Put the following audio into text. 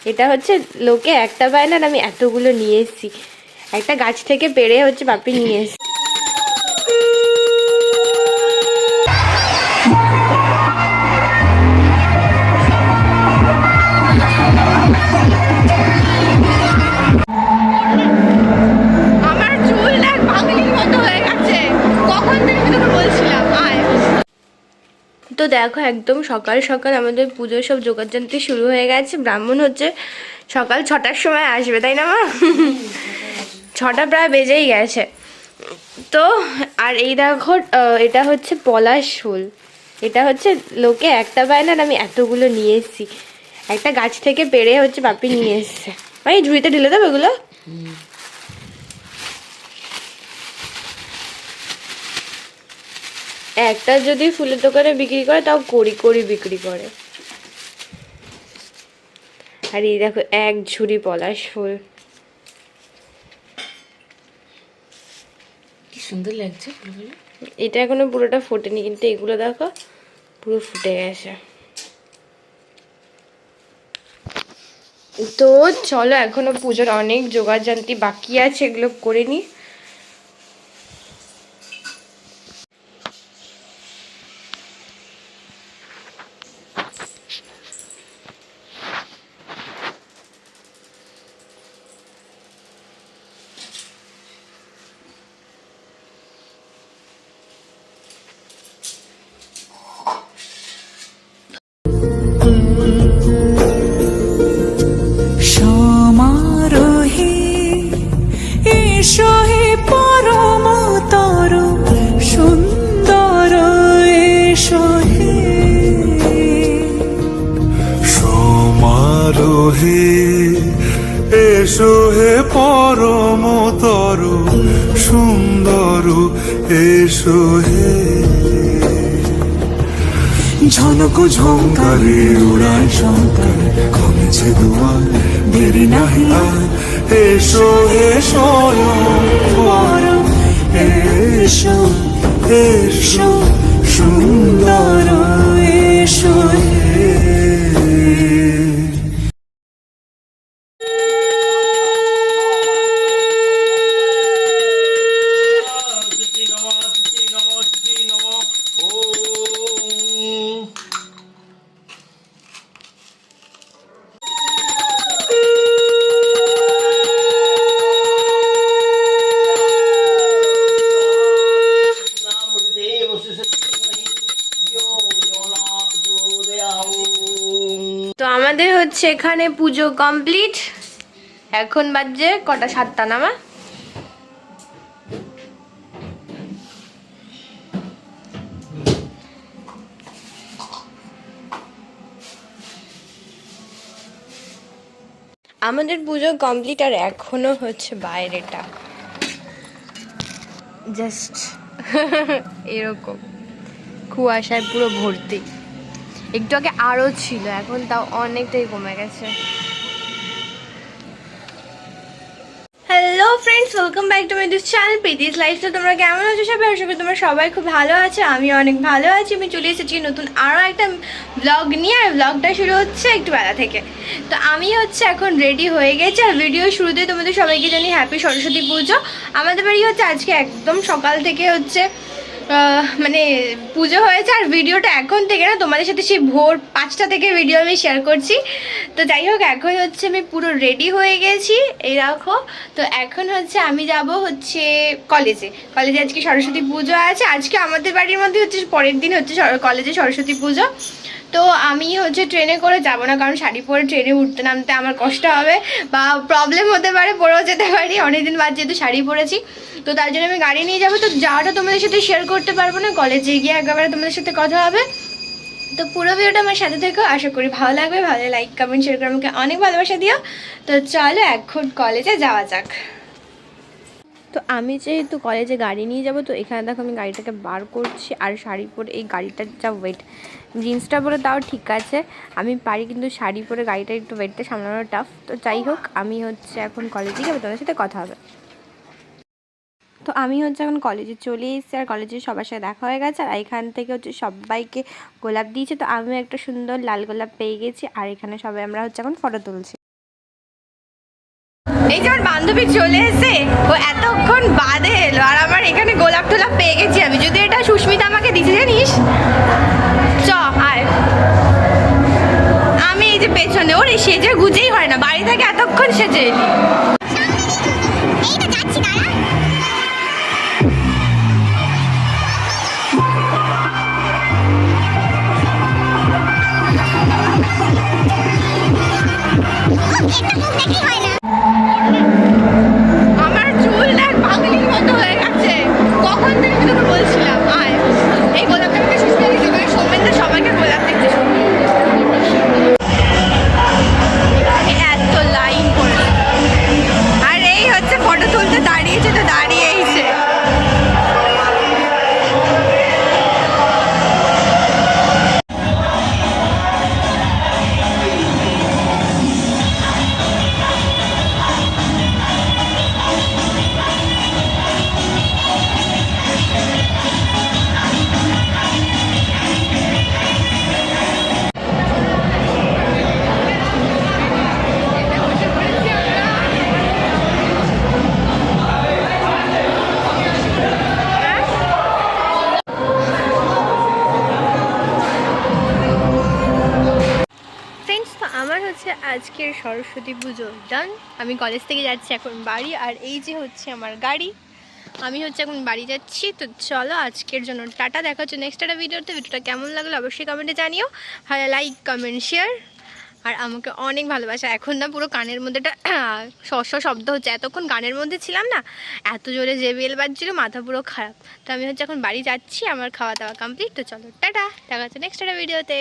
এটা হচ্ছে লোকে একটা পায় না, আমি এতগুলো নিয়ে এসেছি। একটা গাছ থেকে পেড়ে হচ্ছে বাপি নিয়ে এসেছি। আমার চুল না পাগলির মতো হয়ে গেছে, কখন থেকে আমি তোকে বলছিলাম আয়। তো দেখো একদম সকাল সকাল আমাদের পুজোর সব জোগাড়যন্ত্র শুরু হয়ে গেছে। ব্রাহ্মণ হচ্ছে সকাল 6টার সময় আসবে, তাই না মা? 6টা প্রায় বেজেই গেছে। তো আর এই দেখো এটা হচ্ছে পলাশ ফুল। এটা হচ্ছে লোকে একটা পায় না, আমি এতগুলো নিয়ে এসেছি। একটা গাছ থেকে পেড়ে হচ্ছে বাপি নিয়ে এসছে। ভাই ঝুড়িতে ঢেলে দেবো এগুলো। একটা যদি ফুলের দোকানে বিক্রি করে তাও কড়ি বিক্রি করে। আর এই দেখো এক ঝুড়ি পলাশ ফুল, কি সুন্দর লাগছে ফুলগুলো। এটা এখনো পুরোটা ফোটেনি, কিন্তু এগুলো দেখো পুরো ফুটে গেছে। তো চলো এখনো পুজোর অনেক জোগাড়যন্ত্র বাকি আছে, এগুলো করে নি। সমারোহে এসো হে পরম তরু সুন্দর এসো হে। সমারোহে এসো হে পরম তরু সুন্দর এসো হে। ঝনক ঝঙ্কারে উড়ায় শঙ্কর কমেছে দুয়ার দেরি নাহি আর। এসো এসো পরম এসো এসো সুন্দর এসো হে। তো আমাদের হচ্ছে এখানে পুজো কমপ্লিট। এখন বাজে কটা? 7টা না মা? আমাদের পুজো কমপ্লিট, আর এখনো হচ্ছে বাইরেটা জাস্ট এরকম কুয়াশায় পুরো ভর্তি। একটু আগে আরো ছিল, এখন তাও অনেকটাই কমে গেছে। Hello friends, welcome back to my this channel Preeti's lifestyle. তোমরা কেমন আছো সবাই? আশা করি তোমরা সবাই খুব ভালো আছো, আমি অনেক ভালো আছি। আমি চলে এসেছি নতুন আরও একটা ব্লগ নিয়ে, আর ব্লগটা শুরু হচ্ছে একটু বেলা থেকে। তো আমি হচ্ছে এখন রেডি হয়ে গেছি, আর ভিডিও শুরুতে তোমাদের সবাইকে জানি হ্যাপি সরস্বতী পুজো। আমাদের বাড়ি হচ্ছে আজকে একদম সকাল থেকে হচ্ছে মানে পুজো হয়েছে, আর ভিডিওটা এখন থেকে না, তোমাদের সাথে সেই ভোর 5টা থেকে ভিডিও আমি শেয়ার করছি। তো যাই হোক, এখন হচ্ছে আমি পুরো রেডি হয়ে গেছি, এই রাখো। তো এখন হচ্ছে আমি যাব হচ্ছে কলেজে আজকে সরস্বতী পুজো আছে। আজকে আমাদের বাড়ির মধ্যে হচ্ছে পরের দিন হচ্ছে কলেজে সরস্বতী পুজো। তো আমি হচ্ছে ট্রেনে করে যাব না, কারণ শাড়ি পরে ট্রেনে উঠতে নামতে আমার কষ্ট হবে বা প্রবলেম হতে পারে, পরেও যেতে পারি। অনেকদিন বাদ যেহেতু শাড়ি পরেছি, তো তার জন্য আমি গাড়ি নিয়ে যাবো। তো যাওয়াটা তোমাদের সাথে শেয়ার করতে পারবো না, কলেজে গিয়ে একেবারে তোমাদের সাথে কথা হবে। তো পুরো ভিডিওটা আমার সাথে থেকো, আশা করি ভালো লাগবে। ভালো লাইক কমেন্ট শেয়ার করে আমাকে অনেক ভালোবাসা দিও। তো চলো এখন কলেজে যাওয়া যাক। তো আমি যেহেতু কলেজে গাড়ি নিয়ে যাব, তো এখানে দেখো আমি গাড়িটাকে বার করছি। আর শাড়ি পরে এই গাড়িটার যা ওয়েট, জিন্সটা পরে তাও ঠিক আছে আমি পারি, কিন্তু শাড়ি পরে গাড়িটার একটু ওয়েটটা সামলানো টাফ। তো যাই হোক, আমি হচ্ছে এখন কলেজে যাবো, তোমাদের সাথে কথা হবে। তো আমি হচ্ছে এখন কলেজে চলে এসেছি, আর কলেজে সবার সাথে দেখা হয়ে গেছে। আর এখান থেকে হচ্ছে সবাইকে গোলাপ দিয়েছে, তো আমিও একটা সুন্দর লাল গোলাপ পেয়ে গেছি। আর এখানে সবাই আমরা হচ্ছে এখন ফটো তুলছি। এই যে আমার বান্ধবী চলে এসে, ও এতক্ষণ বাদে এলো আর আমার এখানে গোলাপ টোলাপ পেয়ে গেছি আমি। যদি এটা সুস্মিতা আমাকে দিতে জানিস, চ আয়। আমি এই যে পেছনে, ওর এই সেজে গুজেই হয় না, বাড়ি থেকে এতক্ষণ সেজে এলি। আমার চুল দেখ পাগলির মতো হয়ে গেছে, কখন থেকে আমি তোকে বলছিলাম আয়। এই গোলাপটা আমাকে সুস্মিতা দিতে পারে, সৌমেনদা সবাইকে গোলাপ দেখতে শুনি। এত লাইন করে, আর এই হচ্ছে ফটো তুলতে দাঁড়িয়েছে তো দাঁড়িয়েইছে। ফ্রেন্ডস, তো আমার হচ্ছে আজকের সরস্বতী পুজো ডান। আমি কলেজ থেকে যাচ্ছি এখন বাড়ি, আর এই যে হচ্ছে আমার গাড়ি। আমি হচ্ছে এখন বাড়ি যাচ্ছি। তো চলো আজকের জন্য টাটা, দেখা হচ্ছে নেক্সট একটা ভিডিওতে। ভিডিওটা কেমন লাগলো অবশ্যই কমেন্টে জানিও। ভালো লাইক কমেন্ট শেয়ার, আর আমাকে অনেক ভালোবাসা। এখন না পুরো কানের মধ্যে একটা শব্দ হচ্ছে, এতক্ষণ গানের মধ্যে ছিলাম না, এত জোরে JBL বাজছিল, মাথা পুরো খারাপ। তো আমি হচ্ছে এখন বাড়ি যাচ্ছি, আমার খাওয়া দাওয়া কমপ্লিট। তো চলো টাটা, দেখা হচ্ছে নেক্সট একটা ভিডিওতে।